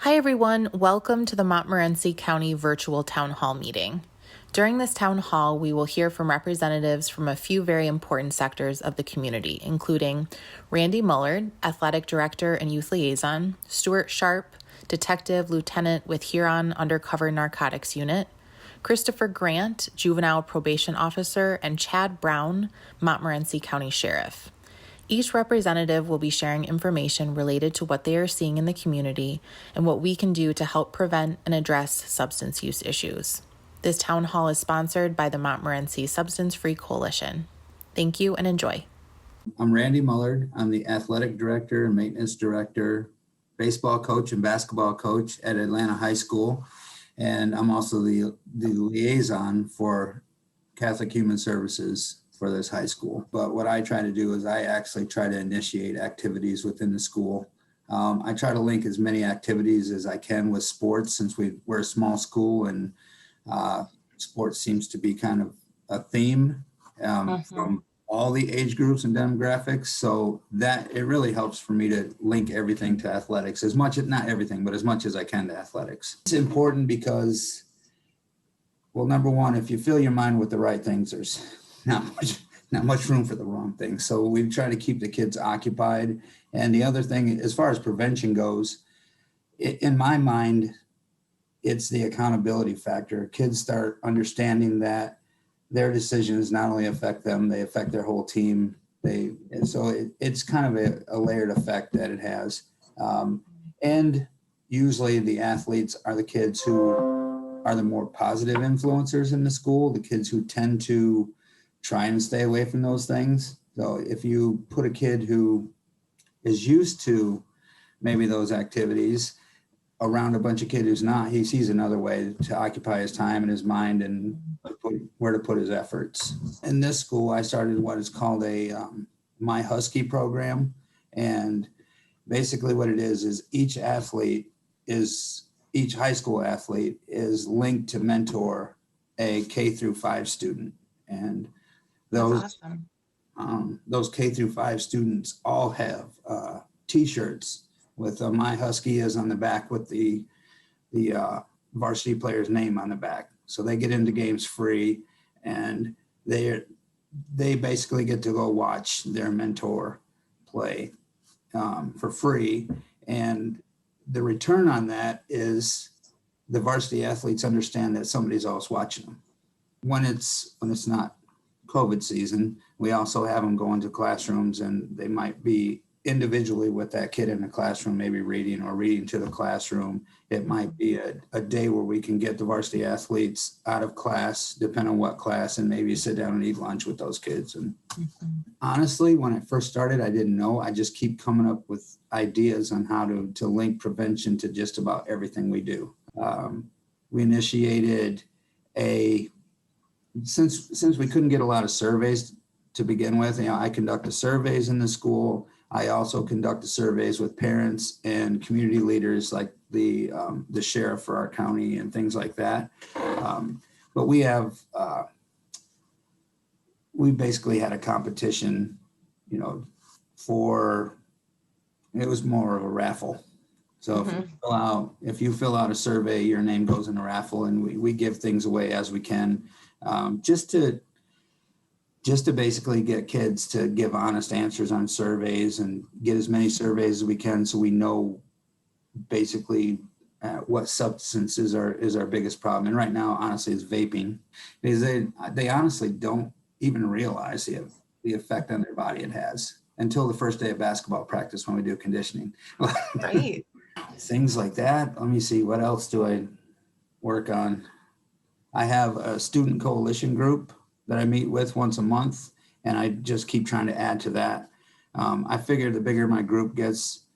Hi everyone, welcome to the Montmorency County Virtual Town Hall meeting. During this town hall, we will hear from representatives from a few very important sectors of the community, including Randy Mullard, Athletic Director and Youth Liaison, Stuart Sharp, Detective Lieutenant with Huron Undercover Narcotics Unit, Christopher Grant, Juvenile Probation Officer, and Chad Brown, Montmorency County Sheriff. Each representative will be sharing information related to what they are seeing in the community and what we can do to help prevent and address substance use issues. This town hall is sponsored by the Montmorency Substance Free Coalition. Thank you and enjoy. I'm Randy Mullard. I'm the Athletic Director and Maintenance Director, baseball coach and basketball coach at Atlanta High School. And I'm also the liaison for Catholic Human Services for this high school. But what I try to do is I actually try to initiate activities within the school. I try to link as many activities as I can with sports, since we're a small school and sports seems to be kind of a theme from all the age groups and demographics. So that it really helps for me to link everything to athletics, as much as, not everything, but as much as I can to athletics. It's important because, well, number one, if you fill your mind with the right things, there's not much room for the wrong things. So we try to keep the kids occupied. And the other thing, as far as prevention goes, in my mind, it's the accountability factor. Kids start understanding that their decisions not only affect them, they affect their whole team. It's kind of a layered effect that it has. And usually the athletes are the kids who are the more positive influencers in the school, the kids who tend to try and stay away from those things. So if you put a kid who is used to maybe those activities around a bunch of kids who's not, he sees another way to occupy his time and his mind and where to put his efforts. In this school, I started what is called a My Husky Program. And basically what it is each high school athlete is linked to mentor a K through 5 student. And those K through 5 students all have T-shirts with My Husky is on the back with the varsity player's name on the back. So they get into games free, and they basically get to go watch their mentor play for free. And the return on that is the varsity athletes understand that somebody's always watching them. When it's not COVID season, we also have them go into classrooms, and they might be individually with that kid in the classroom, maybe reading to the classroom. It might be a day where we can get the varsity athletes out of class, depending on what class, and maybe sit down and eat lunch with those kids. And honestly, when I first started, I didn't know. I just keep coming up with ideas on how to link prevention to just about everything we do. We initiated since we couldn't get a lot of surveys to begin with, I conduct the surveys in the school. I also conduct the surveys with parents and community leaders, like the sheriff for our county and things like that. But we basically had a competition, it was more of a raffle. So if you fill out a survey, your name goes in a raffle, and we give things away as we can, just to basically get kids to give honest answers on surveys and get as many surveys as we can, so we know basically what substances is our biggest problem. And right now, honestly, it's vaping, because they honestly don't even realize the effect on their body it has until the first day of basketball practice when we do conditioning. Right. Things like that. Let me see, what else do I work on? I have a student coalition group that I meet with once a month, and I just keep trying to add to that. I figure the bigger my group gets,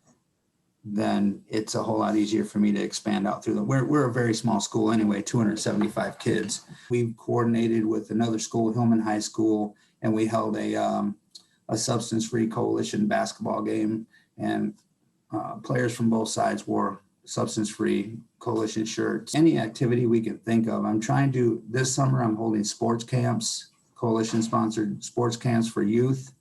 then it's a whole lot easier for me to expand out through them. We're a very small school anyway, 275 kids. We've coordinated with another school, Hillman High School, and we held a substance-free coalition basketball game, and players from both sides wore substance-free coalition shirts. Any activity we can think of. This summer I'm holding sports camps, coalition-sponsored sports camps for youth,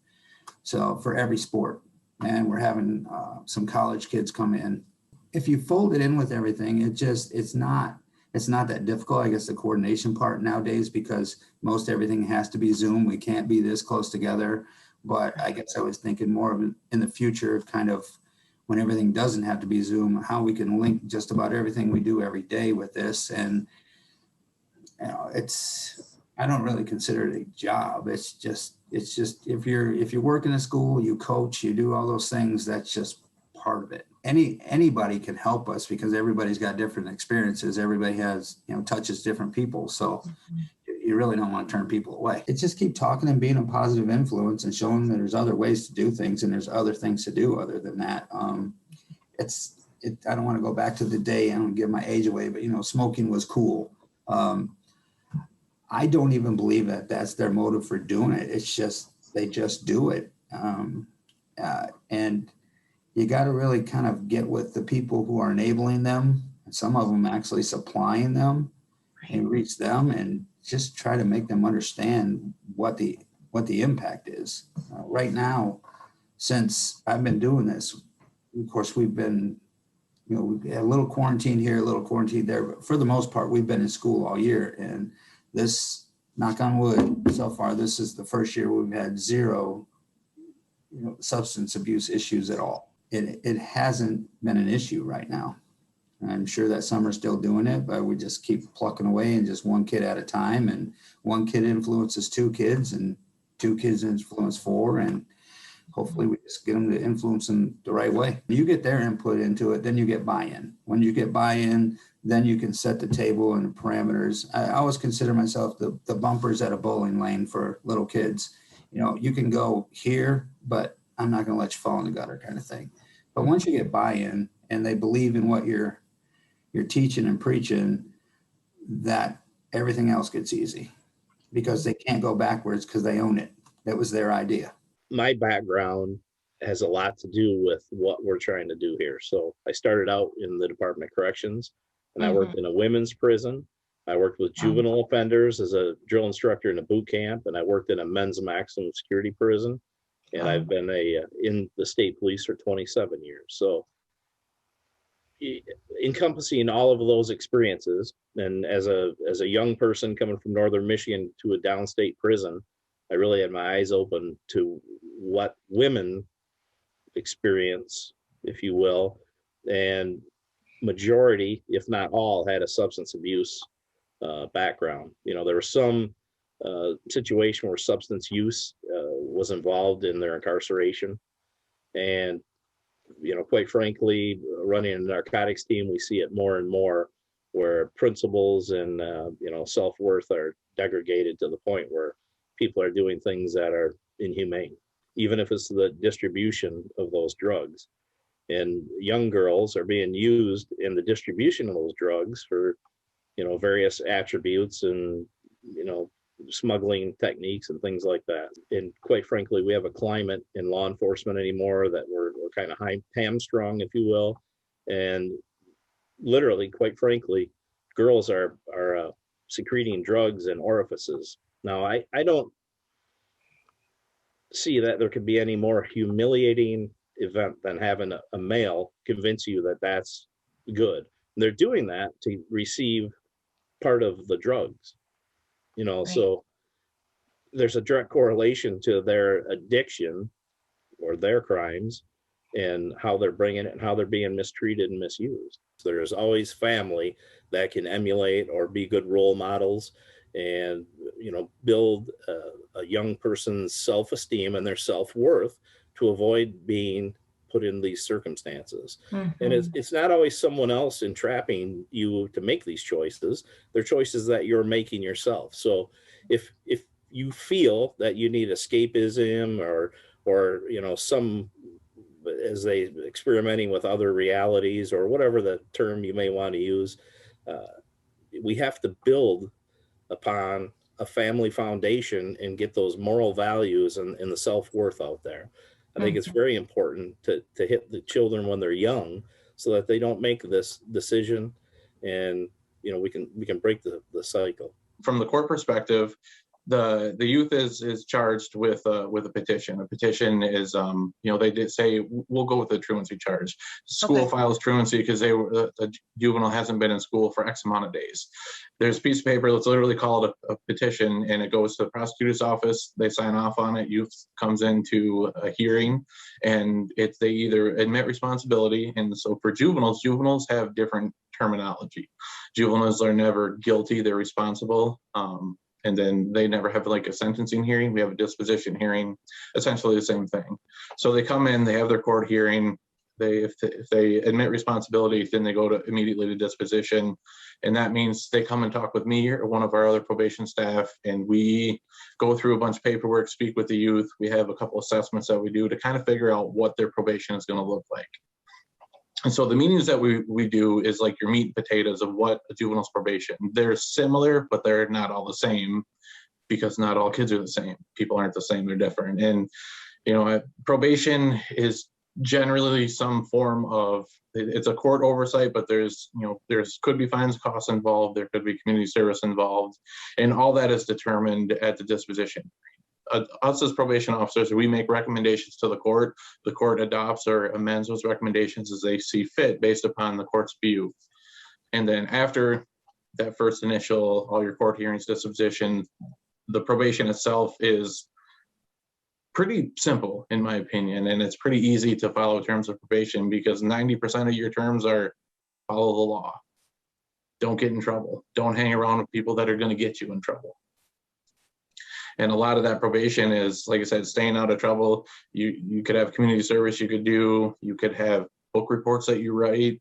so for every sport. And we're having some college kids come in. if you fold it in with everything, it's not that difficult. I guess the coordination part nowadays, because most everything has to be Zoom. We can't be this close together. But I guess I was thinking more of in the future, kind of when everything doesn't have to be Zoom, how we can link just about everything we do every day with this. And I don't really consider it a job. It's just if you work in a school, you coach, you do all those things, that's just part of it. Anybody can help us because everybody's got different experiences. Everybody has, touches different people. So you really don't want to turn people away. It's just keep talking and being a positive influence and showing them that there's other ways to do things and there's other things to do other than that. I don't want to go back to the day, I don't give my age away, but smoking was cool. I don't even believe that that's their motive for doing it. It's just, they just do it. And you got to really kind of get with the people who are enabling them, and some of them actually supplying them, and reach them and just try to make them understand what the impact is. Right now, since I've been doing this, of course, we've been, we had a little quarantine here, a little quarantine there, but for the most part, we've been in school all year. And this, knock on wood, so far, this is the first year we've had zero, substance abuse issues at all. It hasn't been an issue right now. I'm sure that some are still doing it, but we just keep plucking away and just one kid at a time. And one kid influences two kids and two kids influence four. And hopefully we just get them to influence them the right way. You get their input into it, then you get buy-in. When you get buy-in, then you can set the table and the parameters. I always consider myself the bumpers at a bowling lane for little kids. You can go here, but I'm not going to let you fall in the gutter kind of thing. But once you get buy-in and they believe in what you're teaching and preaching, that everything else gets easy because they can't go backwards because they own it. That was their idea. My background has a lot to do with what we're trying to do here. So I started out in the Department of Corrections, and I worked in a women's prison. I worked with juvenile offenders as a drill instructor in a boot camp, and I worked in a men's maximum security prison. And I've been in the state police for 27 years. So encompassing all of those experiences, and as a young person coming from northern Michigan to a downstate prison, I really had my eyes open to what women experience, if you will, and majority, if not all, had a substance abuse background. There was some situation where substance use was involved in their incarceration. And, quite frankly, running a narcotics team, we see it more and more where principles and, self-worth are degraded to the point where people are doing things that are inhumane, even if it's the distribution of those drugs. And young girls are being used in the distribution of those drugs for, various attributes and, smuggling techniques and things like that. And quite frankly, we have a climate in law enforcement anymore that we're kind of hamstrung, if you will. And literally, quite frankly, girls are secreting drugs in orifices. Now, I don't see that there could be any more humiliating event than having a male convince you that that's good. And they're doing that to receive part of the drugs, right. So there's a direct correlation to their addiction or their crimes and how they're bringing it and how they're being mistreated and misused. So there's always family that can emulate or be good role models and, build a young person's self-esteem and their self-worth to avoid being put in these circumstances. And it's not always someone else entrapping you to make these choices. They're choices that you're making yourself. So if you feel that you need escapism or some, as they experimenting with other realities or whatever the term you may want to use, we have to build upon a family foundation and get those moral values and the self-worth out there. I think it's very important to hit the children when they're young so that they don't make this decision and, we can break the cycle. From the court perspective, The youth is charged with a petition. A petition is, they did say we'll go with the truancy charge. School Okay. files truancy because the juvenile hasn't been in school for X amount of days. There's a piece of paper that's literally called a petition, and it goes to the prosecutor's office. They sign off on it. Youth comes into a hearing, and they either admit responsibility. And so for juveniles have different terminology. Juveniles are never guilty; they're responsible. And then they never have like a sentencing hearing. We have a disposition hearing, essentially the same thing. So they come in, they have their court hearing. If they admit responsibility, then they go immediately to disposition. And that means they come and talk with me or one of our other probation staff, and we go through a bunch of paperwork, speak with the youth. We have a couple assessments that we do to kind of figure out what their probation is going to look like. And so the meetings that we do is like your meat and potatoes of what a juvenile's probation. They're similar, but they're not all the same, because not all kids are the same. People aren't the same, they're different. And, probation is generally some form of, it's a court oversight, but there's could be fines, costs involved, there could be community service involved, and all that is determined at the disposition. Us as probation officers, we make recommendations to the court adopts or amends those recommendations as they see fit based upon the court's view. And then after that first initial, all your court hearings, disposition, the probation itself is pretty simple in my opinion, and it's pretty easy to follow terms of probation because 90% of your terms are follow the law, don't get in trouble, don't hang around with people that are going to get you in trouble. And a lot of that probation is, like I said, staying out of trouble. You could have community service you could have book reports that you write.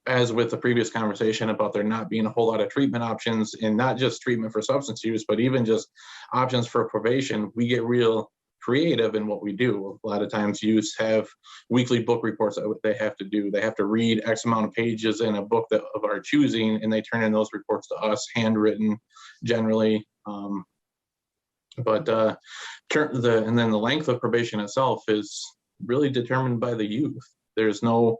As with the previous conversation about there not being a whole lot of treatment options, and not just treatment for substance use, but even just options for probation, we get real creative in what we do. A lot of times youths have weekly book reports that they have to do. They have to read X amount of pages in a book of our choosing, and they turn in those reports to us, handwritten generally. And then the length of probation itself is really determined by the youth. There's no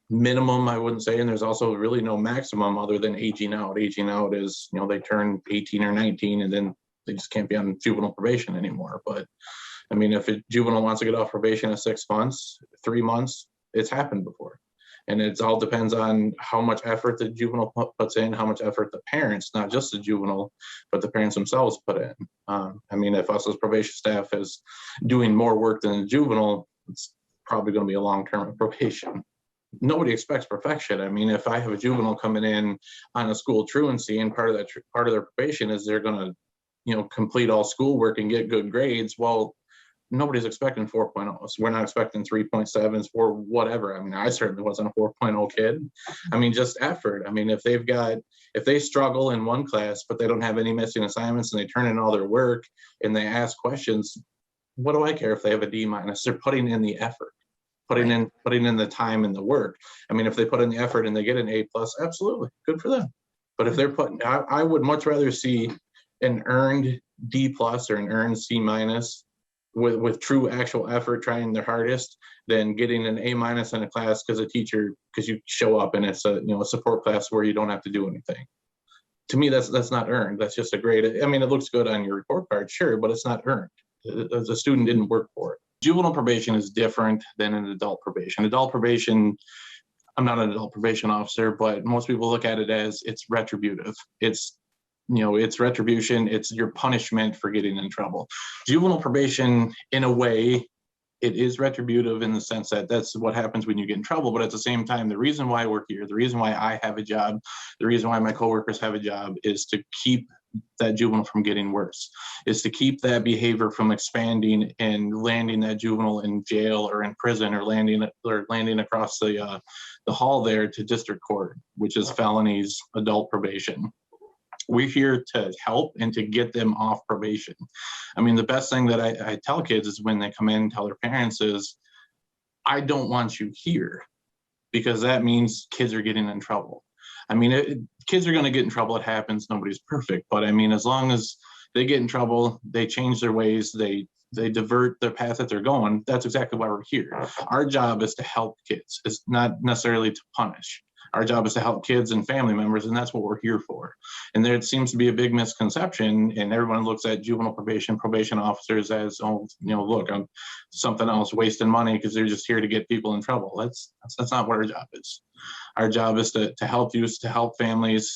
minimum, I wouldn't say, and there's also really no maximum other than aging out. Aging out is, they turn 18 or 19 and then they just can't be on juvenile probation anymore. But I mean, if a juvenile wants to get off probation at 6 months, 3 months, it's happened before. And it all depends on how much effort the juvenile puts in, how much effort the parents, not just the juvenile, but the parents themselves put in. I mean, if us as probation staff is doing more work than the juvenile, it's probably going to be a long-term probation. Nobody expects perfection. I mean, if I have a juvenile coming in on a school truancy, and part of their probation is they're going to, complete all schoolwork and get good grades, well, nobody's expecting 4.0s. We're not expecting 3.7s or whatever. I mean, I certainly wasn't a 4.0 kid. I mean, just effort. I mean, if they struggle in one class, but they don't have any missing assignments and they turn in all their work and they ask questions, what do I care if they have a D-? They're putting in the effort, putting in the time and the work. I mean, if they put in the effort and they get an A+, absolutely, good for them. But if they're I would much rather see an earned D+ or an earned C- with true actual effort, trying their hardest, than getting an A- in a class because you show up and it's a support class where you don't have to do anything. To me, that's not earned. That's just a grade. I mean, it looks good on your report card, sure, but it's not earned. The student didn't work for it. Juvenile probation is different than an adult probation. Adult probation, I'm not an adult probation officer, but most people look at it as it's retributive. It's retribution. It's your punishment for getting in trouble. Juvenile probation, in a way, it is retributive in the sense that that's what happens when you get in trouble. But at the same time, the reason why we're here, the reason why I have a job, the reason why my coworkers have a job is to keep that juvenile from getting worse, is to keep that behavior from expanding and landing that juvenile in jail or in prison, or landing across the hall there to district court, which is felonies, adult probation. We're here to help and to get them off probation. I mean, the best thing that I tell kids is when they come in and tell their parents is, I don't want you here, because that means kids are getting in trouble. I mean, kids are going to get in trouble. It happens. Nobody's perfect. But I mean, as long as they get in trouble, they change their ways, they divert their path that they're going, that's exactly why we're here. Our job is to help kids. It's not necessarily to punish. Our job is to help kids and family members, and that's what we're here for. And there seems to be a big misconception, and everyone looks at juvenile probation officers as, oh, look, I'm something else, wasting money because they're just here to get people in trouble. That's not what our job is. Our job is to help youth, to help families.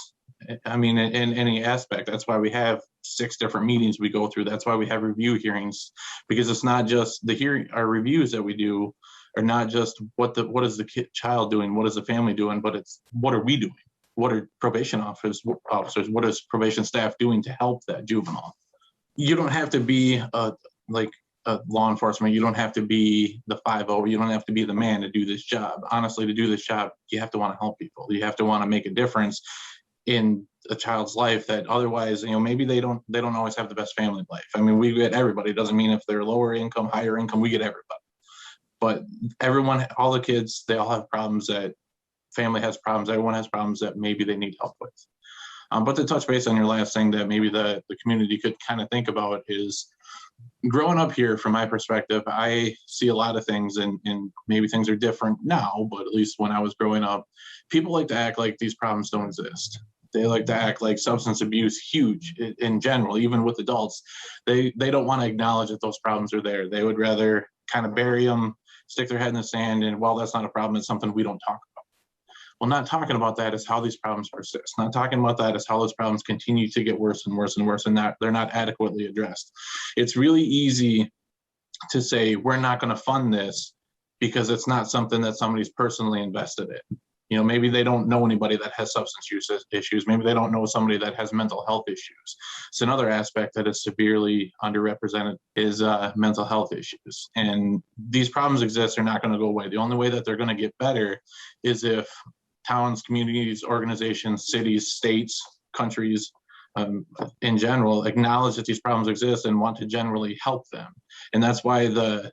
I mean, in any aspect. That's why we have 6 different meetings we go through. That's why we have review hearings, because it's not just our reviews that we do are not just what is the child doing, what is the family doing, but it's what are we doing? What are probation officers, what is probation staff doing to help that juvenile? You don't have to be like a law enforcement. You don't have to be the 5-0. You don't have to be the man to do this job. Honestly, to do this job, you have to want to help people. You have to want to make a difference in a child's life that otherwise, maybe they don't always have the best family life. I mean, we get everybody. It doesn't mean if they're lower income, higher income, we get everybody. But everyone, all the kids, they all have problems that family has problems. Everyone has problems that maybe they need help with. But to touch base on your last thing that maybe the community could kind of think about is growing up here, from my perspective, I see a lot of things and maybe things are different now, but at least when I was growing up, people like to act like these problems don't exist. They like to act like substance abuse huge in general, even with adults. They don't want to acknowledge that those problems are there. They would rather kind of bury them, stick their head in the sand, and well, that's not a problem. It's something we don't talk about. Well, not talking about that is how these problems persist. Not talking about that is how those problems continue to get worse and worse and worse, and that they're not adequately addressed. It's really easy to say we're not going to fund this because it's not something that somebody's personally invested in. Maybe they don't know anybody that has substance use issues. Maybe they don't know somebody that has mental health issues. So another aspect that is severely underrepresented is mental health issues. And these problems exist. They're not going to go away. The only way that they're going to get better is if towns, communities, organizations, cities, states, countries, in general, acknowledge that these problems exist and want to generally help them. And that's why the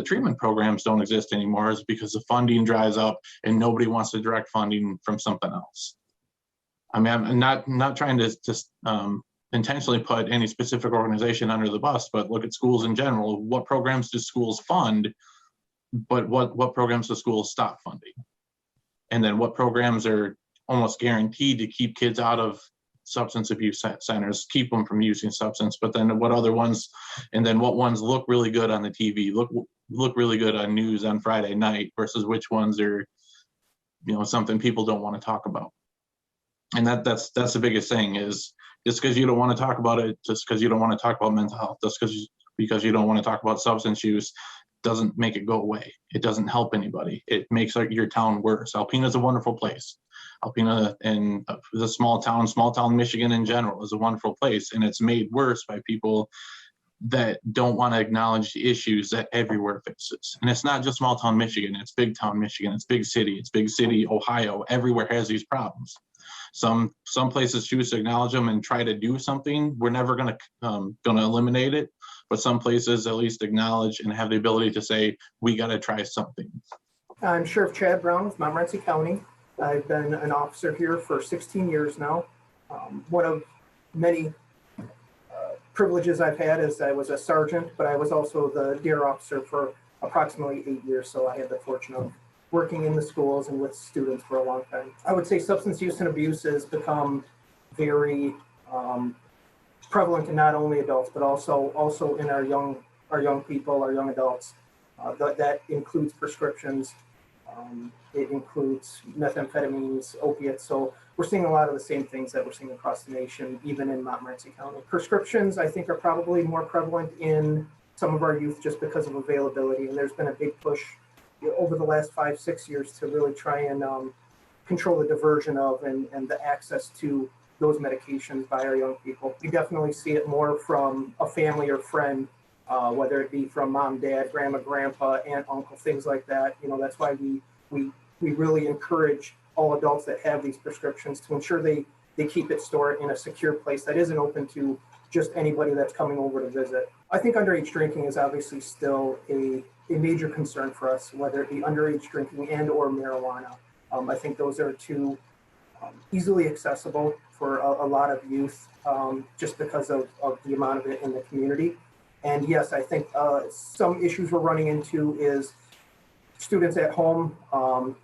treatment programs don't exist anymore, is because the funding dries up and nobody wants to direct funding from something else. I mean, I'm not trying to intentionally put any specific organization under the bus, but look at schools in general. What programs do schools fund, but what programs do schools stop funding? And then what programs are almost guaranteed to keep kids out of substance abuse centers, keep them from using substance, but then what other ones, and then what ones look really good on the TV, look really good on news on Friday night versus which ones are, something people don't want to talk about. And that's the biggest thing, is just because you don't want to talk about it, just because you don't want to talk about mental health, just because you don't want to talk about substance use, doesn't make it go away. It doesn't help anybody. It makes your town worse. Alpena is a wonderful place. Alpena and the small town Michigan in general is a wonderful place, and it's made worse by people that don't want to acknowledge the issues that everywhere faces. And it's not just small town Michigan, it's big town Michigan, it's big city, Ohio, everywhere has these problems. Some places choose to acknowledge them and try to do something. We're never going to eliminate it, but some places at least acknowledge and have the ability to say, we got to try something. I'm Sheriff Chad Brown with Montmorency County. I've been an officer here for 16 years now. One of many privileges I've had is I was a sergeant, but I was also the DARE officer for approximately 8 years. So I had the fortune of working in the schools and with students for a long time. I would say substance use and abuse has become very prevalent in not only adults, but also in our young people, our young adults. That includes prescriptions. It includes methamphetamines, opiates. So we're seeing a lot of the same things that we're seeing across the nation, even in Montmorency County. Prescriptions, I think, are probably more prevalent in some of our youth just because of availability. And there's been a big push over the last 5-6 years to really try and control the diversion of and the access to those medications by our young people. We definitely see it more from a family or friend, whether it be from mom, dad, grandma, grandpa, aunt, uncle, things like that. That's why we really encourage all adults that have these prescriptions to ensure they keep it stored in a secure place that isn't open to just anybody that's coming over to visit. I think underage drinking is obviously still a major concern for us, whether it be underage drinking and or marijuana. I think those are two easily accessible for a lot of youth just because of the amount of it in the community. And yes, I think some issues we're running into is students at home,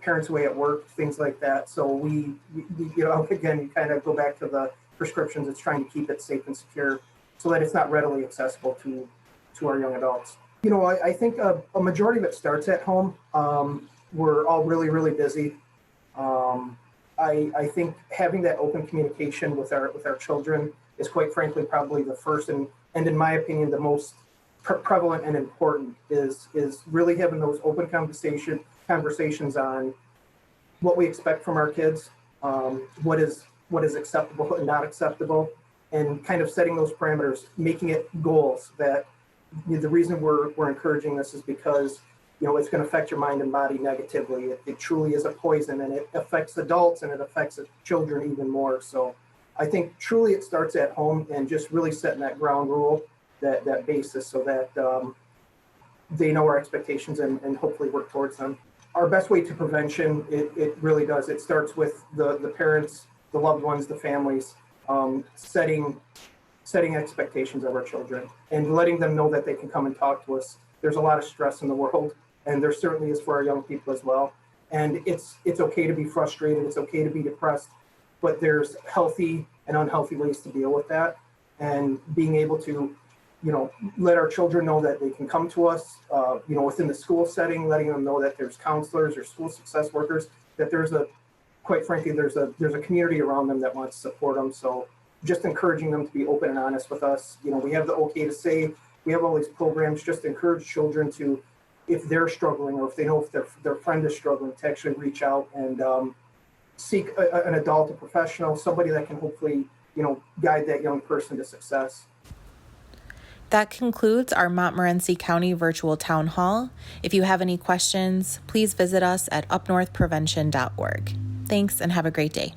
parents away at work, things like that. So we again, you kind of go back to the prescriptions. It's trying to keep it safe and secure so that it's not readily accessible to our young adults. I think a majority of it starts at home. We're all really, really busy. I think having that open communication with our children is, quite frankly, probably the first and in my opinion, the most prevalent and important is really having those open conversations on what we expect from our kids, what is acceptable and not acceptable, and kind of setting those parameters, making it goals. That the reason we're encouraging this is because it's going to affect your mind and body negatively. It truly is a poison, and it affects adults and it affects children even more. So I think truly it starts at home, and just really setting that ground rule, that basis, so that they know our expectations and hopefully work towards them. Our best way to prevention, it really does. It starts with the parents, the loved ones, the families, setting expectations of our children and letting them know that they can come and talk to us. There's a lot of stress in the world, and there certainly is for our young people as well. And it's okay to be frustrated. It's okay to be depressed, but there's healthy and unhealthy ways to deal with that. And being able to, let our children know that they can come to us, within the school setting, letting them know that there's counselors or school success workers, that there's a community around them that wants to support them. So just encouraging them to be open and honest with us. We have the OK to Say. We have all these programs. Just encourage children to, if they're struggling or if they know if their friend is struggling, to actually reach out and seek an adult, a professional, somebody that can hopefully, guide that young person to success. That concludes our Montmorency County Virtual Town Hall. If you have any questions, please visit us at upnorthprevention.org. Thanks and have a great day.